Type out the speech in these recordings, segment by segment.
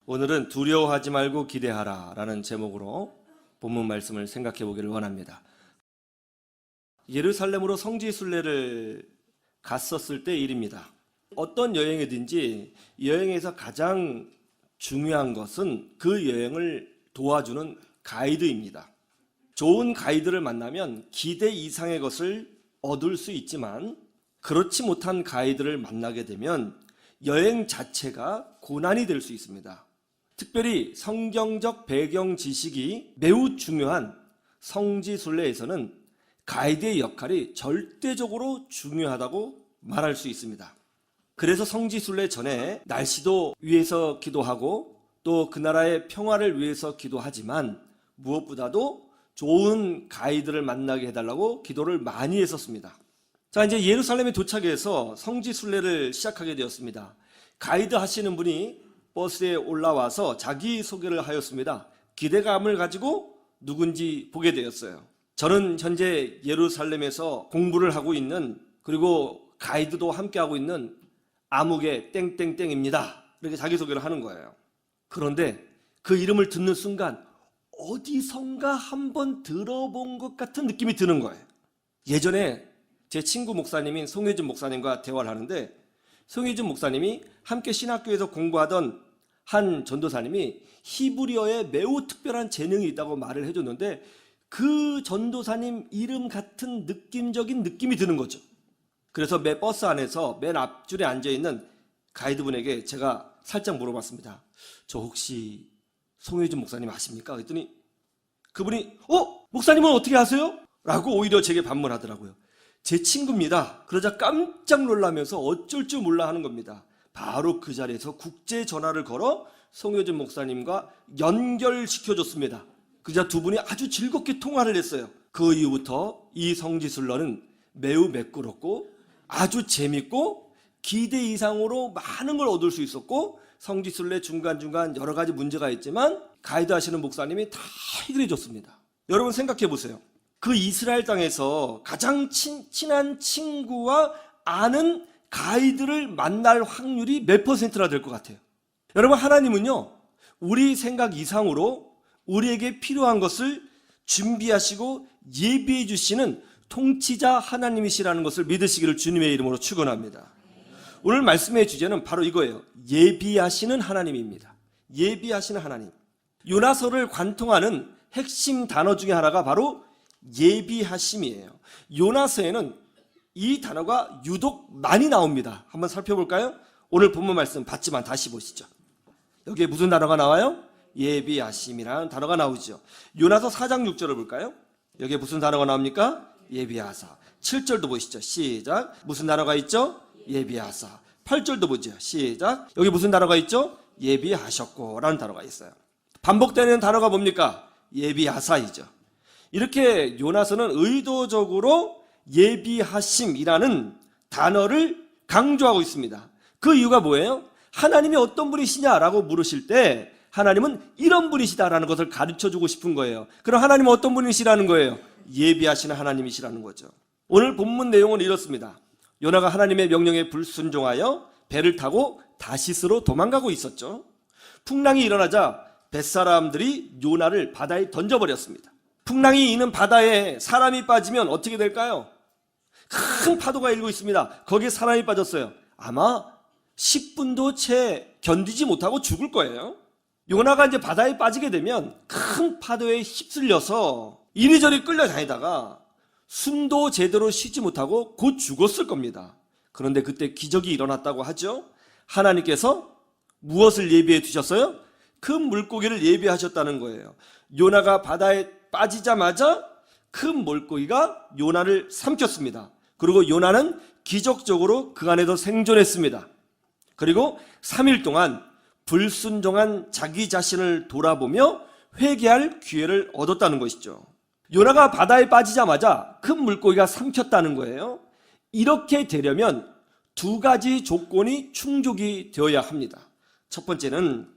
오늘은 두려워하지 말고 기대하라 라는 제목으로 본문 말씀을 생각해 보기를 원합니다. 예루살렘으로 성지 순례를 갔었을 때 일입니다. 어떤 여행이든지 여행에서 가장 중요한 것은 그 여행을 도와주는 가이드입니다. 좋은 가이드를 만나면 기대 이상의 것을 얻을 수 있지만 그렇지 못한 가이드를 만나게 되면 여행 자체가 고난이 될 수 있습니다. 특별히 성경적 배경 지식이 매우 중요한 성지 순례에서는 가이드의 역할이 절대적으로 중요하다고 말할 수 있습니다. 그래서 성지 순례 전에 날씨도 위해서 기도하고 또 그 나라의 평화를 위해서 기도하지만 무엇보다도 좋은 가이드를 만나게 해달라고 기도를 많이 했었습니다. 자, 이제 예루살렘에 도착해서 성지 순례를 시작하게 되었습니다. 가이드 하시는 분이 버스에 올라와서 자기소개를 하였습니다. 기대감을 가지고 누군지 보게 되었어요. 저는 현재 예루살렘에서 공부를 하고 있는, 그리고 가이드도 함께하고 있는 아무개 땡땡땡입니다. 이렇게 자기소개를 하는 거예요. 그런데 그 이름을 듣는 순간 어디선가 한번 들어본 것 같은 느낌이 드는 거예요. 예전에 제 친구 목사님인 송혜준 목사님과 대화를 하는데, 송혜준 목사님이 함께 신학교에서 공부하던 한 전도사님이 히브리어에 매우 특별한 재능이 있다고 말을 해줬는데 그 전도사님 이름 같은 느낌적인 느낌이 드는 거죠. 그래서 매 버스 안에서 맨 앞줄에 앉아있는 가이드분에게 제가 살짝 물어봤습니다. 저 혹시 송혜준 목사님 아십니까? 그랬더니 그분이 목사님은 어떻게 아세요? 라고 오히려 제게 반문하더라고요. 제 친구입니다. 그러자 깜짝 놀라면서 어쩔 줄 몰라 하는 겁니다. 바로 그 자리에서 국제 전화를 걸어 송혜준 목사님과 연결시켜줬습니다. 그자 두 분이 아주 즐겁게 통화를 했어요. 그 이후부터 이 성지순례는 매우 매끄럽고 아주 재밌고 기대 이상으로 많은 걸 얻을 수 있었고, 성지순례 중간중간 여러 가지 문제가 있지만 가이드 하시는 목사님이 다 해결해 줬습니다. 여러분 생각해 보세요. 그 이스라엘 땅에서 가장 친한 친구와 아는 가이드를 만날 확률이 몇 퍼센트나 될 것 같아요? 여러분, 하나님은요, 우리 생각 이상으로 우리에게 필요한 것을 준비하시고 예비해 주시는 통치자 하나님이시라는 것을 믿으시기를 주님의 이름으로 축원합니다. 오늘 말씀의 주제는 바로 이거예요. 예비하시는 하나님입니다. 예비하시는 하나님. 요나서를 관통하는 핵심 단어 중에 하나가 바로 예비하심이에요. 요나서에는 이 단어가 유독 많이 나옵니다. 한번 살펴볼까요? 오늘 본문 말씀 봤지만 다시 보시죠. 여기에 무슨 단어가 나와요? 예비하심이라는 단어가 나오죠. 요나서 4장 6절을 볼까요? 여기에 무슨 단어가 나옵니까? 예비하사. 7절도 보시죠. 시작. 무슨 단어가 있죠? 예비하사. 8절도 보죠. 시작. 여기 무슨 단어가 있죠? 예비하셨고 라는 단어가 있어요. 반복되는 단어가 뭡니까? 예비하사이죠. 이렇게 요나서는 의도적으로 예비하심이라는 단어를 강조하고 있습니다. 그 이유가 뭐예요? 하나님이 어떤 분이시냐라고 물으실 때 하나님은 이런 분이시다라는 것을 가르쳐주고 싶은 거예요. 그럼 하나님은 어떤 분이시라는 거예요? 예비하시는 하나님이시라는 거죠. 오늘 본문 내용은 이렇습니다. 요나가 하나님의 명령에 불순종하여 배를 타고 다시스로 도망가고 있었죠. 풍랑이 일어나자 벳사람들이 요나를 바다에 던져버렸습니다. 풍랑이 있는 바다에 사람이 빠지면 어떻게 될까요? 큰 파도가 일고 있습니다. 거기에 사람이 빠졌어요. 아마 10분도 채 견디지 못하고 죽을 거예요. 요나가 이제 바다에 빠지게 되면 큰 파도에 휩쓸려서 이리저리 끌려다니다가 숨도 제대로 쉬지 못하고 곧 죽었을 겁니다. 그런데 그때 기적이 일어났다고 하죠. 하나님께서 무엇을 예비해 두셨어요? 큰 물고기를 예비하셨다는 거예요. 요나가 바다에 빠지자마자 큰 물고기가 요나를 삼켰습니다. 그리고 요나는 기적적으로 그 안에서 생존했습니다. 그리고 3일 동안 불순종한 자기 자신을 돌아보며 회개할 기회를 얻었다는 것이죠. 요나가 바다에 빠지자마자 큰 물고기가 삼켰다는 거예요. 이렇게 되려면 두 가지 조건이 충족이 되어야 합니다. 첫 번째는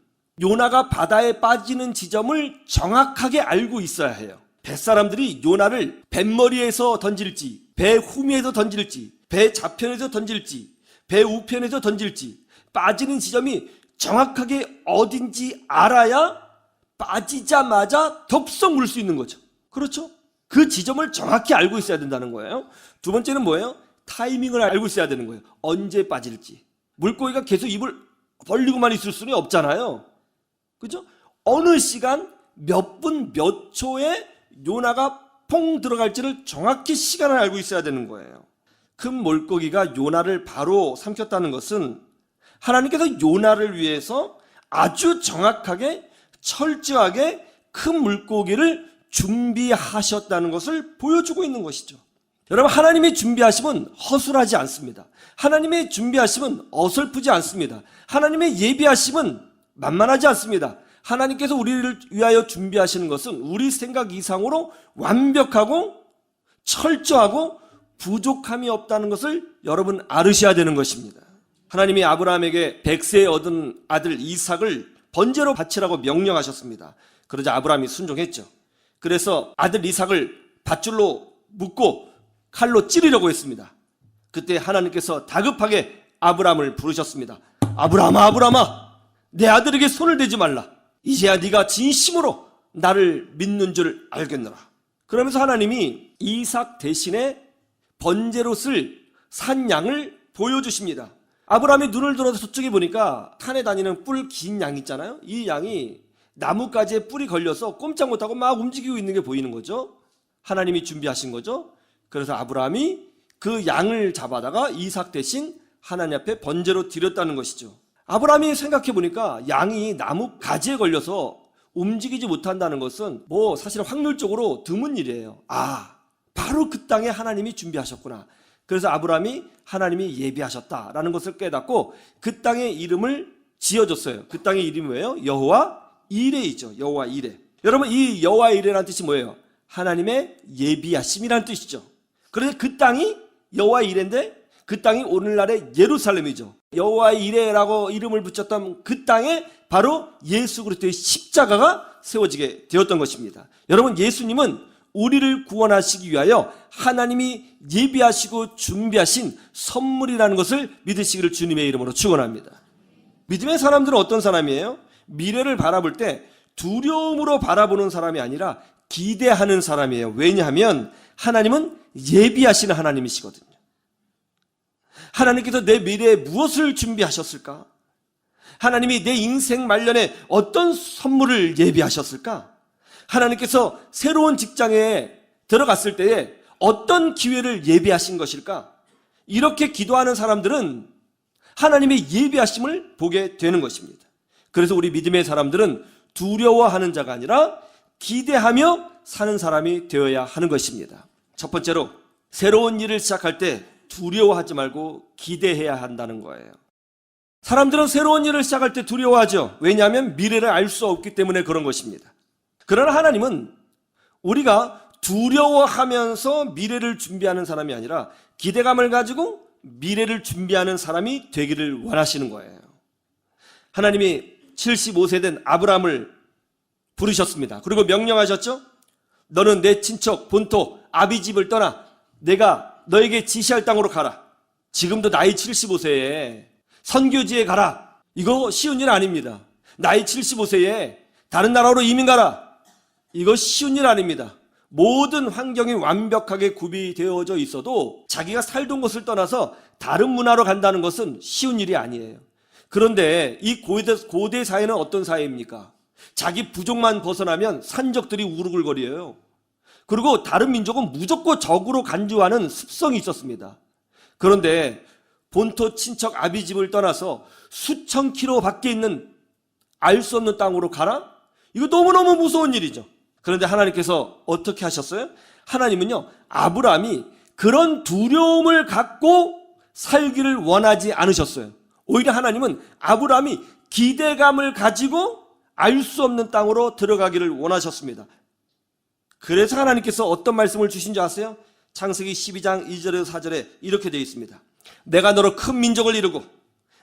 요나가 바다에 빠지는 지점을 정확하게 알고 있어야 해요. 뱃사람들이 요나를 뱃머리에서 던질지, 배 후미에서 던질지, 배 좌편에서 던질지, 배 우편에서 던질지 빠지는 지점이 정확하게 어딘지 알아야 빠지자마자 덥석 물 수 있는 거죠. 그렇죠? 그 지점을 정확히 알고 있어야 된다는 거예요. 두 번째는 뭐예요? 타이밍을 알고 있어야 되는 거예요. 언제 빠질지. 물고기가 계속 입을 벌리고만 있을 수는 없잖아요. 그죠? 어느 시간 몇 분 몇 초에 요나가 퐁 들어갈지를 정확히 시간을 알고 있어야 되는 거예요. 큰 물고기가 요나를 바로 삼켰다는 것은 하나님께서 요나를 위해서 아주 정확하게 철저하게 큰 물고기를 준비하셨다는 것을 보여주고 있는 것이죠. 여러분, 하나님의 준비하심은 허술하지 않습니다. 하나님의 준비하심은 어설프지 않습니다. 하나님의 예비하심은 만만하지 않습니다. 하나님께서 우리를 위하여 준비하시는 것은 우리 생각 이상으로 완벽하고 철저하고 부족함이 없다는 것을 여러분 알으셔야 되는 것입니다. 하나님이 아브라함에게 100세에 얻은 아들 이삭을 번제로 바치라고 명령하셨습니다. 그러자 아브라함이 순종했죠. 그래서 아들 이삭을 밧줄로 묶고 칼로 찌르려고 했습니다. 그때 하나님께서 다급하게 아브라함을 부르셨습니다. 아브라함아, 아브라함아, 내 아들에게 손을 대지 말라. 이제야 네가 진심으로 나를 믿는 줄 알겠노라. 그러면서 하나님이 이삭 대신에 번제로 쓸 산 양을 보여주십니다. 아브라함이 눈을 들어서 저쪽에 보니까 산에 다니는 뿔 긴 양 있잖아요. 이 양이 나뭇가지에 뿔이 걸려서 꼼짝 못하고 막 움직이고 있는 게 보이는 거죠. 하나님이 준비하신 거죠. 그래서 아브라함이 그 양을 잡아다가 이삭 대신 하나님 앞에 번제로 드렸다는 것이죠. 아브라함이 생각해 보니까 양이 나뭇가지에 걸려서 움직이지 못한다는 것은 사실 확률적으로 드문 일이에요. 바로 그 땅에 하나님이 준비하셨구나. 그래서 아브라함이 하나님이 예비하셨다라는 것을 깨닫고 그 땅의 이름을 지어줬어요. 그 땅의 이름이 뭐예요? 여호와 이레이죠. 여호와 이레. 여러분, 이 여호와 이레라는 뜻이 뭐예요? 하나님의 예비하심이라는 뜻이죠. 그래서 그 땅이 여호와 이레인데 그 땅이 오늘날의 예루살렘이죠. 여호와 이레라고 이름을 붙였던 그 땅에 바로 예수 그리스도의 십자가가 세워지게 되었던 것입니다. 여러분, 예수님은 우리를 구원하시기 위하여 하나님이 예비하시고 준비하신 선물이라는 것을 믿으시기를 주님의 이름으로 축원합니다. 믿음의 사람들은 어떤 사람이에요? 미래를 바라볼 때 두려움으로 바라보는 사람이 아니라 기대하는 사람이에요. 왜냐하면 하나님은 예비하시는 하나님이시거든요. 하나님께서 내 미래에 무엇을 준비하셨을까? 하나님이 내 인생 말년에 어떤 선물을 예비하셨을까? 하나님께서 새로운 직장에 들어갔을 때에 어떤 기회를 예비하신 것일까? 이렇게 기도하는 사람들은 하나님의 예비하심을 보게 되는 것입니다. 그래서 우리 믿음의 사람들은 두려워하는 자가 아니라 기대하며 사는 사람이 되어야 하는 것입니다. 첫 번째로, 새로운 일을 시작할 때 두려워하지 말고 기대해야 한다는 거예요. 사람들은 새로운 일을 시작할 때 두려워하죠. 왜냐하면 미래를 알 수 없기 때문에 그런 것입니다. 그러나 하나님은 우리가 두려워하면서 미래를 준비하는 사람이 아니라 기대감을 가지고 미래를 준비하는 사람이 되기를 원하시는 거예요. 하나님이 75세 된 아브라함을 부르셨습니다. 그리고 명령하셨죠. 너는 내 친척 본토 아비집을 떠나 내가 너에게 지시할 땅으로 가라. 지금도 나이 75세에 선교지에 가라. 이거 쉬운 일 아닙니다. 나이 75세에 다른 나라로 이민 가라. 이거 쉬운 일 아닙니다. 모든 환경이 완벽하게 구비되어져 있어도 자기가 살던 곳을 떠나서 다른 문화로 간다는 것은 쉬운 일이 아니에요. 그런데 이 고대 사회는 어떤 사회입니까? 자기 부족만 벗어나면 산적들이 우르글거려요. 그리고 다른 민족은 무조건 적으로 간주하는 습성이 있었습니다. 그런데 본토 친척 아비집을 떠나서 수천 킬로 밖에 있는 알 수 없는 땅으로 가라? 이거 너무너무 무서운 일이죠. 그런데 하나님께서 어떻게 하셨어요? 하나님은요, 아브라함이 그런 두려움을 갖고 살기를 원하지 않으셨어요. 오히려 하나님은 아브라함이 기대감을 가지고 알 수 없는 땅으로 들어가기를 원하셨습니다. 그래서 하나님께서 어떤 말씀을 주신 줄 아세요? 창세기 12장 2절에서 4절에 이렇게 되어 있습니다. 내가 너로 큰 민족을 이루고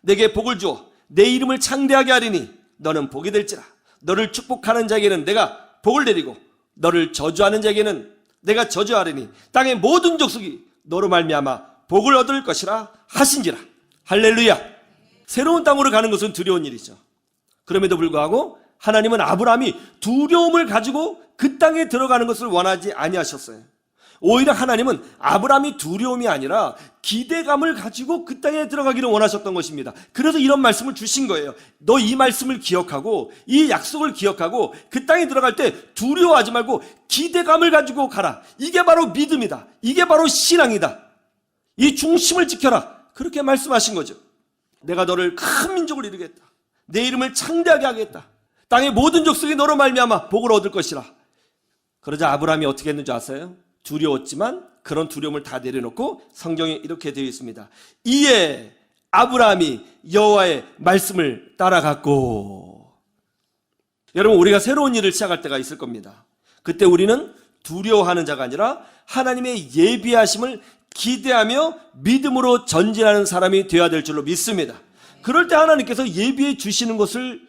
내게 복을 주어 내 이름을 창대하게 하리니 너는 복이 될지라. 너를 축복하는 자에게는 내가 복을 내리고 너를 저주하는 자에게는 내가 저주하리니 땅의 모든 족속이 너로 말미암아 복을 얻을 것이라 하신지라. 할렐루야. 새로운 땅으로 가는 것은 두려운 일이죠. 그럼에도 불구하고 하나님은 아브라함이 두려움을 가지고 그 땅에 들어가는 것을 원하지 아니하셨어요. 오히려 하나님은 아브라함이 두려움이 아니라 기대감을 가지고 그 땅에 들어가기를 원하셨던 것입니다. 그래서 이런 말씀을 주신 거예요. 너 이 말씀을 기억하고 이 약속을 기억하고 그 땅에 들어갈 때 두려워하지 말고 기대감을 가지고 가라. 이게 바로 믿음이다. 이게 바로 신앙이다. 이 중심을 지켜라. 그렇게 말씀하신 거죠. 내가 너를 큰 민족을 이루겠다. 내 이름을 창대하게 하겠다. 땅의 모든 족속이 너로 말미암아 복을 얻을 것이라. 그러자 아브라함이 어떻게 했는지 아세요? 두려웠지만 그런 두려움을 다 내려놓고 성경에 이렇게 되어 있습니다. 이에 아브라함이 여호와의 말씀을 따라갔고. 여러분, 우리가 새로운 일을 시작할 때가 있을 겁니다. 그때 우리는 두려워하는 자가 아니라 하나님의 예비하심을 기대하며 믿음으로 전진하는 사람이 되어야 될 줄로 믿습니다. 그럴 때 하나님께서 예비해 주시는 것을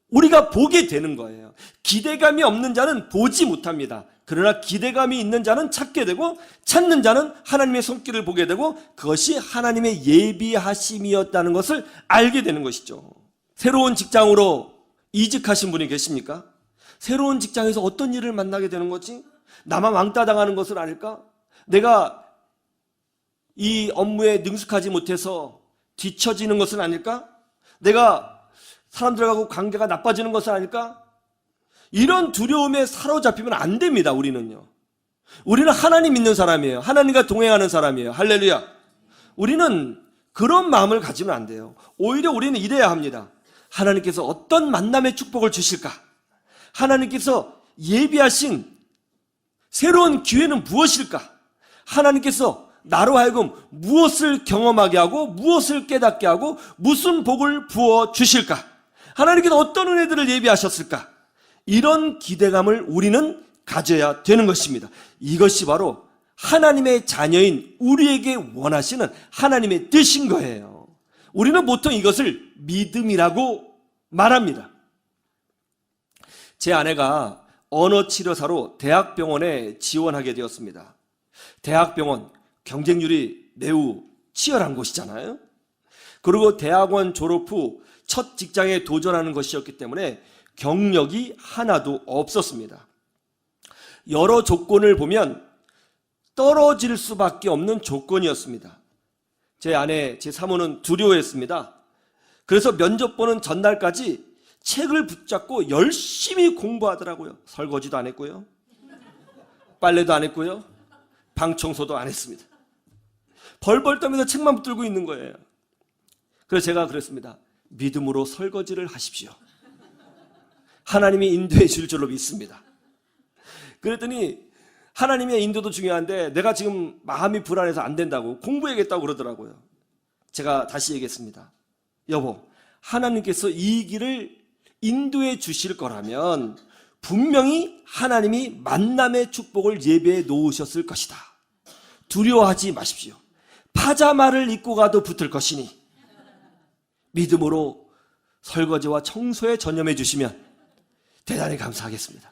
우리가 보게 되는 거예요. 기대감이 없는 자는 보지 못합니다. 그러나 기대감이 있는 자는 찾게 되고, 찾는 자는 하나님의 손길을 보게 되고, 그것이 하나님의 예비하심이었다는 것을 알게 되는 것이죠. 새로운 직장으로 이직하신 분이 계십니까? 새로운 직장에서 어떤 일을 만나게 되는 거지? 나만 왕따 당하는 것은 아닐까? 내가 이 업무에 능숙하지 못해서 뒤처지는 것은 아닐까? 내가 사람들하고 관계가 나빠지는 것은 아닐까? 이런 두려움에 사로잡히면 안 됩니다. 우리는 하나님 믿는 사람이에요. 하나님과 동행하는 사람이에요. 할렐루야. 우리는 그런 마음을 가지면 안 돼요. 오히려 우리는 이래야 합니다. 하나님께서 어떤 만남의 축복을 주실까? 하나님께서 예비하신 새로운 기회는 무엇일까? 하나님께서 나로 하여금 무엇을 경험하게 하고 무엇을 깨닫게 하고 무슨 복을 부어 주실까? 하나님께서 어떤 은혜들을 예비하셨을까? 이런 기대감을 우리는 가져야 되는 것입니다. 이것이 바로 하나님의 자녀인 우리에게 원하시는 하나님의 뜻인 거예요. 우리는 보통 이것을 믿음이라고 말합니다. 제 아내가 언어치료사로 대학병원에 지원하게 되었습니다. 대학병원, 경쟁률이 매우 치열한 곳이잖아요. 그리고 대학원 졸업 후 첫 직장에 도전하는 것이었기 때문에 경력이 하나도 없었습니다. 여러 조건을 보면 떨어질 수밖에 없는 조건이었습니다. 제 아내, 제 사모는 두려워했습니다. 그래서 면접 보는 전날까지 책을 붙잡고 열심히 공부하더라고요. 설거지도 안 했고요. 빨래도 안 했고요. 방 청소도 안 했습니다. 벌벌 떨면서 책만 붙들고 있는 거예요. 그래서 제가 그랬습니다. 믿음으로 설거지를 하십시오. 하나님이 인도해 줄 줄로 믿습니다. 그랬더니 하나님의 인도도 중요한데 내가 지금 마음이 불안해서 안 된다고 공부해야겠다고 그러더라고요. 제가 다시 얘기했습니다. 여보, 하나님께서 이 길을 인도해 주실 거라면 분명히 하나님이 만남의 축복을 예배해 놓으셨을 것이다. 두려워하지 마십시오. 파자마를 입고 가도 붙을 것이니 믿음으로 설거지와 청소에 전념해 주시면 대단히 감사하겠습니다.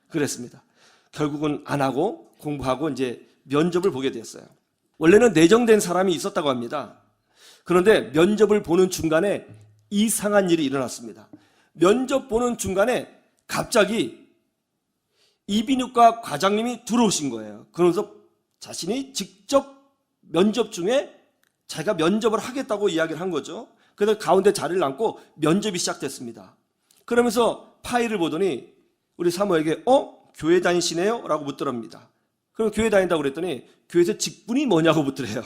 그랬습니다. 결국은 안 하고 공부하고 이제 면접을 보게 됐어요. 원래는 내정된 사람이 있었다고 합니다. 그런데 면접을 보는 중간에 이상한 일이 일어났습니다. 면접 보는 중간에 갑자기 이비인후과 과장님이 들어오신 거예요. 그러면서 자신이 직접 면접 중에 자기가 면접을 하겠다고 이야기를 한 거죠. 그래서 가운데 자리를 앉고 면접이 시작됐습니다. 그러면서 파일을 보더니 우리 사모에게 교회 다니시네요? 라고 묻더랍니다. 그럼 교회 다닌다고 그랬더니 교회에서 직분이 뭐냐고 묻더래요.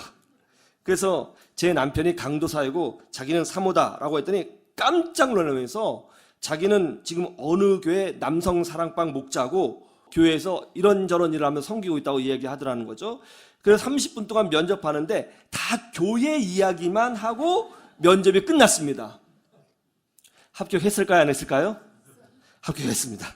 그래서 제 남편이 강도사이고 자기는 사모다라고 했더니 깜짝 놀라면서 자기는 지금 어느 교회 남성사랑방 목자고 교회에서 이런저런 일을 하면서 섬기고 있다고 이야기하더라는 거죠. 그래서 30분 동안 면접하는데 다 교회 이야기만 하고 면접이 끝났습니다. 합격했을까요? 안 했을까요? 합격했습니다.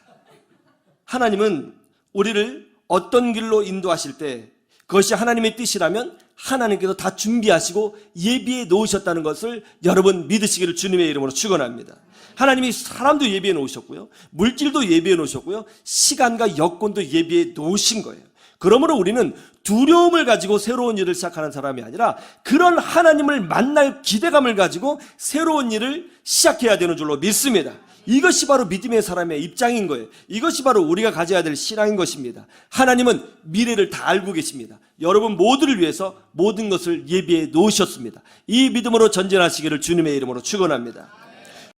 하나님은 우리를 어떤 길로 인도하실 때 그것이 하나님의 뜻이라면 하나님께서 다 준비하시고 예비해 놓으셨다는 것을 여러분 믿으시기를 주님의 이름으로 축원합니다. 하나님이 사람도 예비해 놓으셨고요. 물질도 예비해 놓으셨고요. 시간과 여건도 예비해 놓으신 거예요. 그러므로 우리는 두려움을 가지고 새로운 일을 시작하는 사람이 아니라 그런 하나님을 만날 기대감을 가지고 새로운 일을 시작해야 되는 줄로 믿습니다. 이것이 바로 믿음의 사람의 입장인 거예요. 이것이 바로 우리가 가져야 될 신앙인 것입니다. 하나님은 미래를 다 알고 계십니다. 여러분 모두를 위해서 모든 것을 예비해 놓으셨습니다. 이 믿음으로 전진하시기를 주님의 이름으로 축원합니다.